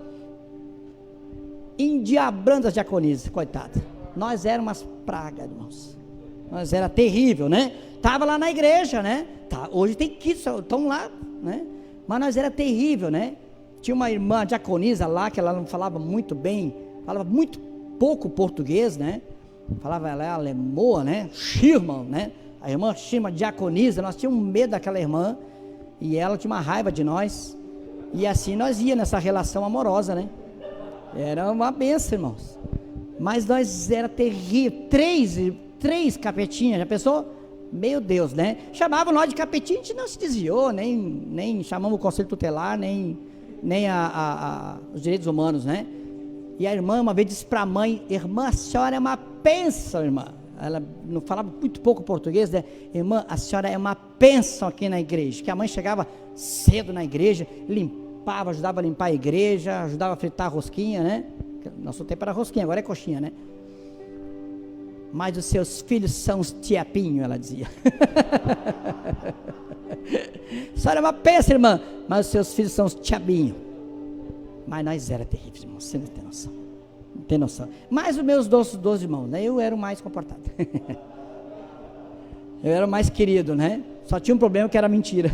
A: endiabrando as diaconisas, coitada. Nós éramos umas pragas, irmãos. Nós era terrível, né? Tava lá na igreja, né? Tá, hoje tem kids, estão lá, né? Mas nós era terrível, né? Tinha uma irmã diaconisa lá que ela não falava muito bem, falava muito pouco português, né? Falava, ela é alemoa, né? Schirman, né? A irmã Schirman, diaconisa, nós tínhamos medo daquela irmã e ela tinha uma raiva de nós. E assim nós ia nessa relação amorosa, né? Era uma benção, irmãos. Mas nós era terrível, três capetinhas, já pensou? Meu Deus, né? Chamavam nós de capetinha, a gente não se desviou, nem chamamos o conselho tutelar, nem os direitos humanos, né? E a irmã uma vez disse para a mãe: irmã, a senhora é uma bênção, irmã. Ela não falava muito pouco português, né? Irmã, a senhora é uma bênção aqui na igreja. Que a mãe chegava cedo na igreja, limpava, ajudava a limpar a igreja, ajudava a fritar a rosquinha, né? Nosso tempo era rosquinha, agora é coxinha, né? Mas os seus filhos são os tiapinhos, ela dizia. A senhora é uma bênção, irmã, mas os seus filhos são os tiabinhos. Mas nós era terríveis, irmão, você não tem noção. Não tem noção. Mas os meus 12 irmãos, né? Eu era o mais comportado. Eu era o mais querido, né? Só tinha um problema que era mentira.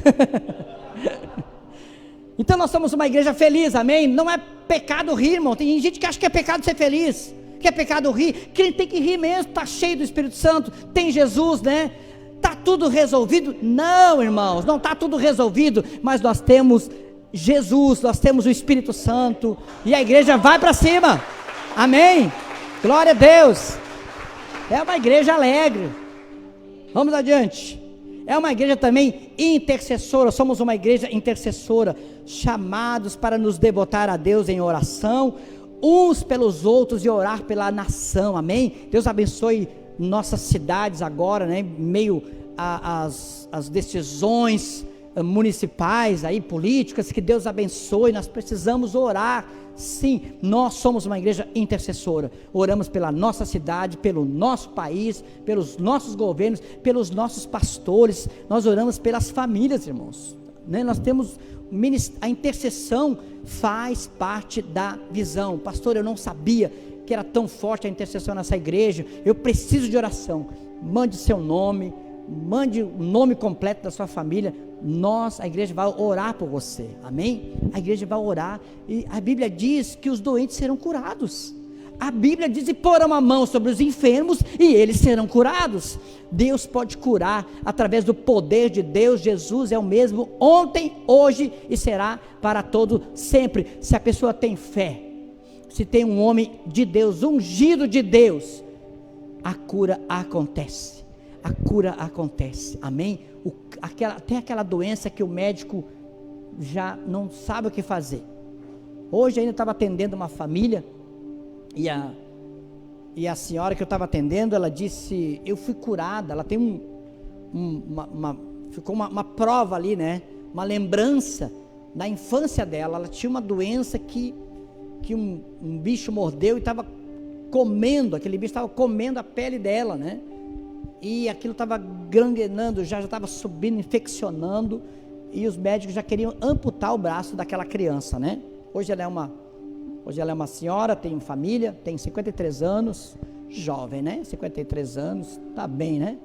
A: Então nós somos uma igreja feliz, amém? Não é pecado rir, irmão. Tem gente que acha que é pecado ser feliz, que é pecado rir. Quem tem que rir mesmo, está cheio do Espírito Santo, tem Jesus, né? Está tudo resolvido? Não, irmãos, não está tudo resolvido, mas nós temos Jesus, nós temos o Espírito Santo, e a igreja vai para cima, amém? Glória a Deus. É uma igreja alegre. Vamos adiante. É uma igreja também intercessora. Somos uma igreja intercessora, chamados para nos devotar a Deus em oração, uns pelos outros, e orar pela nação, amém? Deus abençoe nossas cidades agora, né? Meio às decisões municipais aí, políticas, que Deus abençoe. Nós precisamos orar. Sim, nós somos uma igreja intercessora. Oramos pela nossa cidade, pelo nosso país, pelos nossos governos, pelos nossos pastores. Nós oramos pelas famílias, irmãos, né? Nós temos a intercessão, faz parte da visão. Pastor, eu não sabia que era tão forte a intercessão nessa igreja. Eu preciso de oração. Mande seu nome, mande o nome completo da sua família. A igreja vai orar por você, amém? A igreja vai orar, e a Bíblia diz que os doentes serão curados. A Bíblia diz: e porão a mão sobre os enfermos e eles serão curados. Deus pode curar através do poder de Deus. Jesus é o mesmo ontem, hoje e será para todo sempre. Se a pessoa tem fé, se tem um homem de Deus, ungido de Deus, a cura acontece. A cura acontece, amém? Tem aquela doença que o médico já não sabe o que fazer. Hoje ainda estava atendendo uma família, e a senhora que eu estava atendendo, ela disse: eu fui curada. Ela tem ficou uma prova ali, né? Uma lembrança da infância dela. Ela tinha uma doença que um bicho mordeu e estava comendo, aquele bicho estava comendo a pele dela, né? E aquilo estava gangrenando, já estava subindo, infeccionando, e os médicos já queriam amputar o braço daquela criança, né? Hoje ela é uma senhora, tem família, tem 53 anos, jovem, né? 53 anos, tá bem, né?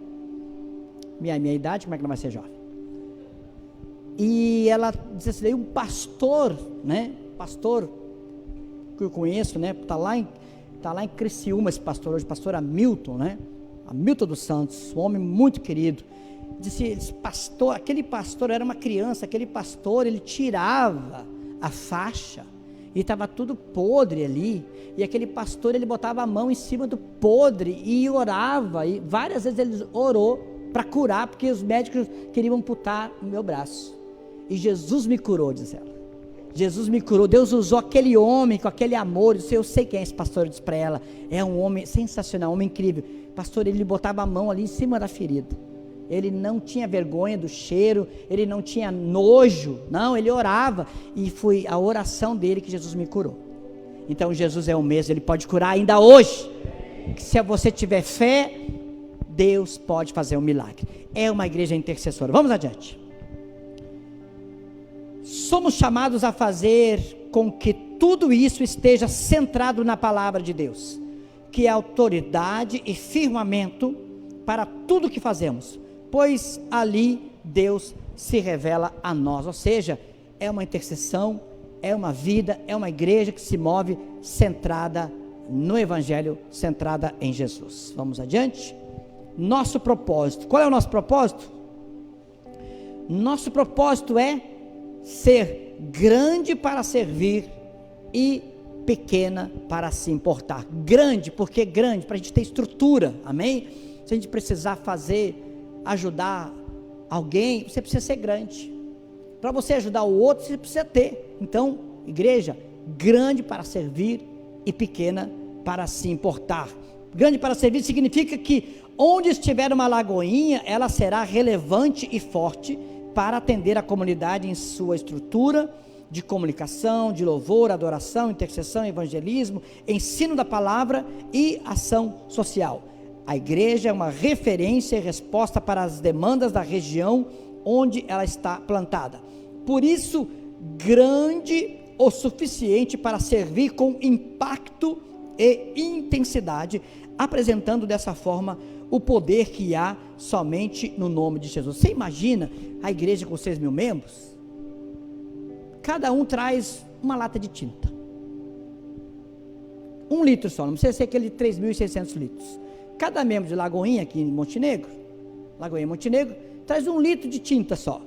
A: Minha idade, como é que ela vai ser jovem? E ela disse assim: daí um pastor, né? Pastor que eu conheço, né? Tá lá em Criciúma esse pastor hoje, pastor Hamilton, né? Hamilton dos Santos, um homem muito querido. Disse: aquele pastor era uma criança, aquele pastor, ele tirava a faixa e estava tudo podre ali, e aquele pastor, ele botava a mão em cima do podre e orava, e várias vezes ele orou para curar, porque os médicos queriam amputar o meu braço, e Jesus me curou, diz ela. Jesus me curou. Deus usou aquele homem com aquele amor. Eu sei quem é esse pastor. Eu disse para ela: é um homem sensacional, um homem incrível. Pastor, ele botava a mão ali em cima da ferida, ele não tinha vergonha do cheiro, ele não tinha nojo, não, ele orava, e foi a oração dele que Jesus me curou. Então Jesus é o mesmo, ele pode curar ainda hoje. que se você tiver fé, Deus pode fazer um milagre. É uma igreja intercessora. Vamos adiante. Somos chamados a fazer com que tudo isso esteja centrado na palavra de Deus, que é autoridade e firmamento para tudo que fazemos, pois ali Deus se revela a nós. Ou seja, é uma intercessão, é uma vida, é uma igreja que se move centrada no Evangelho, centrada em Jesus. Vamos adiante. Nosso propósito. Qual é o nosso propósito? Nosso propósito é ser grande para servir e pequena para se importar. Grande, porque grande, para a gente ter estrutura, amém? Se a gente precisar ajudar alguém, você precisa ser grande. Para você ajudar o outro, você precisa ter. Então, igreja, grande para servir e pequena para se importar. Grande para servir significa que onde estiver uma lagoinha, ela será relevante e forte para atender a comunidade em sua estrutura de comunicação, de louvor, adoração, intercessão, evangelismo, ensino da palavra e ação social. A igreja é uma referência e resposta para as demandas da região onde ela está plantada. Por isso, grande o suficiente para servir com impacto e intensidade, apresentando dessa forma o poder que há somente no nome de Jesus. Você imagina a igreja com 6.000 membros? Cada um traz uma lata de tinta, 1 litro só, não precisa ser aquele de 3.600 litros. Cada membro de Lagoinha aqui em Montenegro, traz 1 litro de tinta só.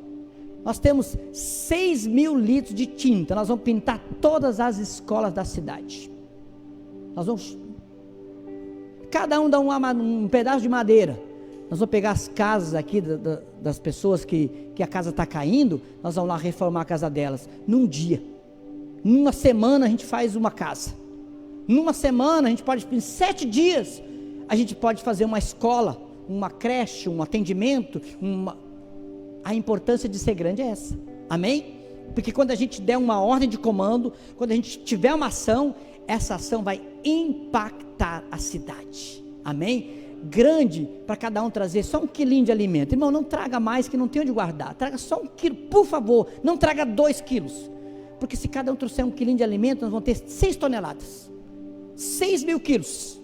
A: Nós temos 6.000 litros de tinta. Nós vamos pintar todas as escolas da cidade. Cada um dá um pedaço de madeira. Nós vamos pegar as casas aqui das pessoas que a casa está caindo. Nós vamos lá reformar a casa delas num dia. Numa semana a gente faz uma casa. Numa semana a gente pode, em 7 dias, a gente pode fazer uma escola, uma creche, um atendimento. A importância de ser grande é essa, amém? Porque quando a gente der uma ordem de comando, quando a gente tiver uma ação, essa ação vai impactar a cidade, amém? Grande para cada um trazer só 1 quilinho de alimento. Irmão, não traga mais, que não tem onde guardar. Traga só 1 quilo, por favor. Não traga 2 quilos, porque se cada um trouxer 1 quilinho de alimento, nós vamos ter 6 toneladas, 6.000 quilos.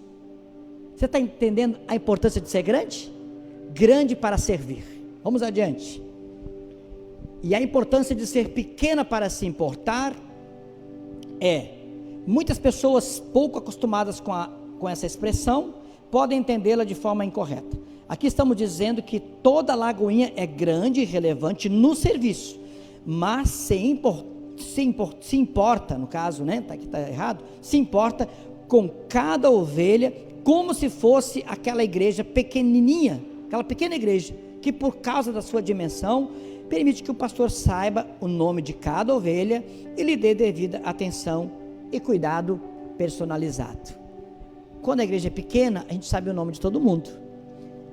A: Você está entendendo a importância de ser grande? Grande para servir. Vamos adiante. E a importância de ser pequena para se importar muitas pessoas pouco acostumadas com essa expressão podem entendê-la de forma incorreta. Aqui estamos dizendo que toda lagoinha é grande e relevante no serviço, mas se importa, no caso, né? Aqui está errado, se importa com cada ovelha, como se fosse aquela igreja pequenininha, aquela pequena igreja, que por causa da sua dimensão, permite que o pastor saiba o nome de cada ovelha e lhe dê devida atenção e cuidado personalizado. Quando a igreja é pequena, a gente sabe o nome de todo mundo.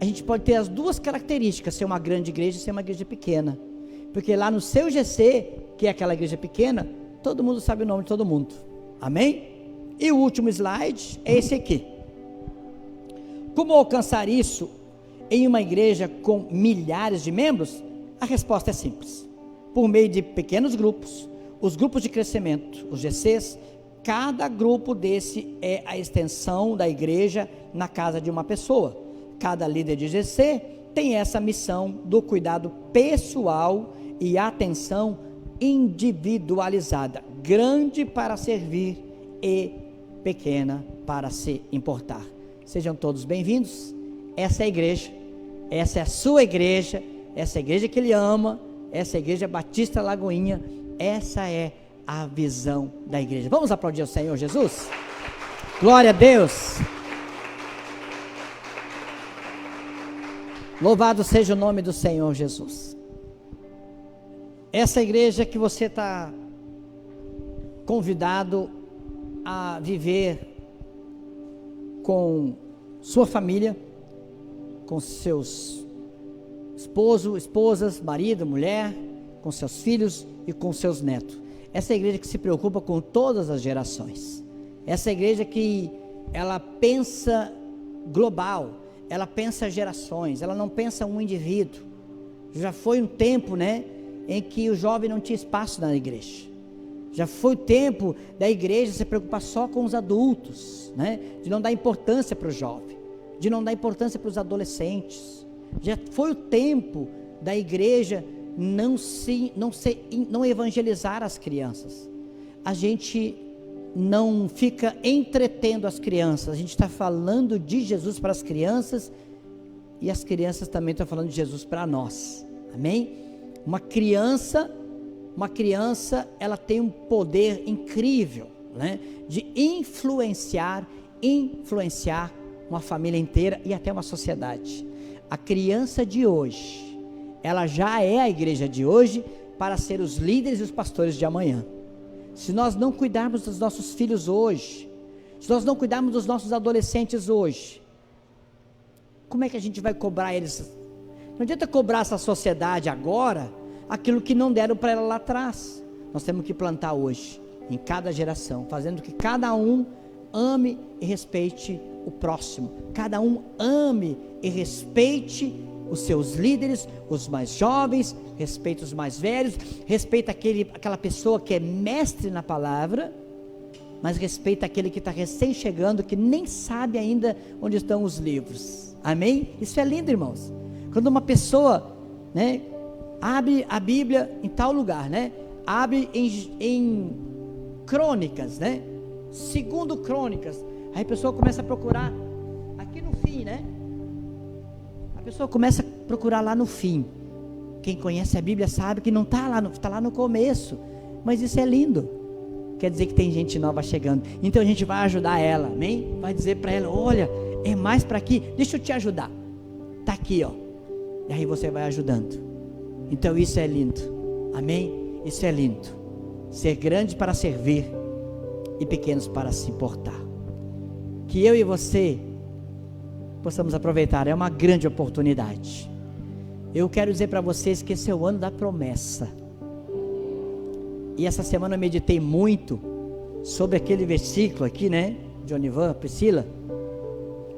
A: A gente pode ter as duas características, ser uma grande igreja e ser uma igreja pequena. Porque lá no seu GC, que é aquela igreja pequena, todo mundo sabe o nome de todo mundo. Amém? E o último slide é esse aqui. Como alcançar isso em uma igreja com milhares de membros? A resposta é simples. Por meio de pequenos grupos, os grupos de crescimento, os GCs, cada grupo desse é a extensão da igreja na casa de uma pessoa. Cada líder de GC tem essa missão do cuidado pessoal e atenção individualizada, grande para servir e pequena para se importar. Sejam todos bem-vindos. Essa é a igreja, essa é a sua igreja, essa é a igreja que ele ama, essa é a igreja Batista Lagoinha, essa é a visão da igreja. Vamos aplaudir ao Senhor Jesus? Glória a Deus. Louvado seja o nome do Senhor Jesus. Essa igreja que você está convidado a viver com sua família, com seus esposas, marido, mulher, com seus filhos e com seus netos. Essa é a igreja que se preocupa com todas as gerações. Essa é a igreja que ela pensa global, ela pensa gerações, ela não pensa um indivíduo. Já foi um tempo, né, em que o jovem não tinha espaço na igreja. Já foi o tempo da igreja se preocupar só com os adultos, né, de não dar importância para o jovem, de não dar importância para os adolescentes. Já foi o tempo da igreja não evangelizar as crianças. A gente não fica entretendo as crianças, a gente está falando de Jesus para as crianças, e as crianças também estão falando de Jesus para nós, amém? Uma criança, ela tem um poder incrível, né, de influenciar uma família inteira e até uma sociedade. A criança de hoje, ela já é a igreja de hoje para ser os líderes e os pastores de amanhã. Se nós não cuidarmos dos nossos filhos hoje, se nós não cuidarmos dos nossos adolescentes hoje, como é que a gente vai cobrar eles? Não adianta cobrar essa sociedade agora, aquilo que não deram para ela lá atrás. Nós temos que plantar hoje, em cada geração, fazendo que cada um ame e respeite o próximo, cada um ame e respeite os seus líderes, os mais jovens, respeita os mais velhos, respeita aquela pessoa que é mestre na palavra, mas respeita aquele que está recém chegando, que nem sabe ainda onde estão os livros, amém? Isso é lindo, irmãos. Quando uma pessoa, né, abre a Bíblia em tal lugar, né, abre em Crônicas, né, segundo Crônicas, aí a pessoa começa a procurar aqui no fim, né, a pessoa começa a procurar lá no fim. Quem conhece a Bíblia sabe que não está lá, está lá no começo, mas isso é lindo, quer dizer que tem gente nova chegando, então a gente vai ajudar ela, amém? Vai dizer para ela, olha, é mais para aqui, deixa eu te ajudar, está aqui, ó, e aí você vai ajudando. Então isso é lindo, amém? Isso é lindo, ser grande para servir e pequenos para se importar. Que eu e você possamos aproveitar, é uma grande oportunidade. Eu quero dizer para vocês que esse é o ano da promessa, e essa semana eu meditei muito sobre aquele versículo aqui, né, Jonivan, Priscila,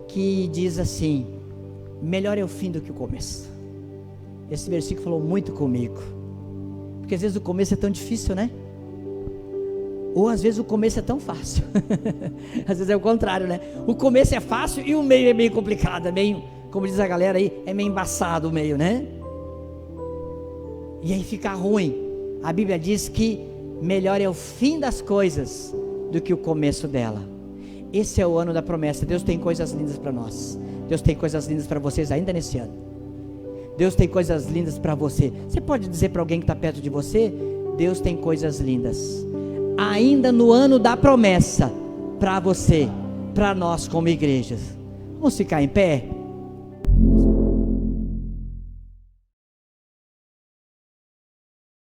A: que diz assim, melhor é o fim do que o começo. Esse versículo falou muito comigo, porque às vezes o começo é tão difícil, né, ou às vezes o começo é tão fácil, às vezes é o contrário, né, o começo é fácil e o meio é meio complicado, é meio, como diz a galera aí, é meio embaçado o meio, né, e aí fica ruim. A Bíblia diz que melhor é o fim das coisas do que o começo dela. Esse é o ano da promessa. Deus tem coisas lindas para nós, Deus tem coisas lindas para vocês ainda nesse ano. Deus tem coisas lindas para você. Você pode dizer para alguém que está perto de você, Deus tem coisas lindas ainda no ano da promessa para você, para nós como igrejas. Vamos ficar em pé?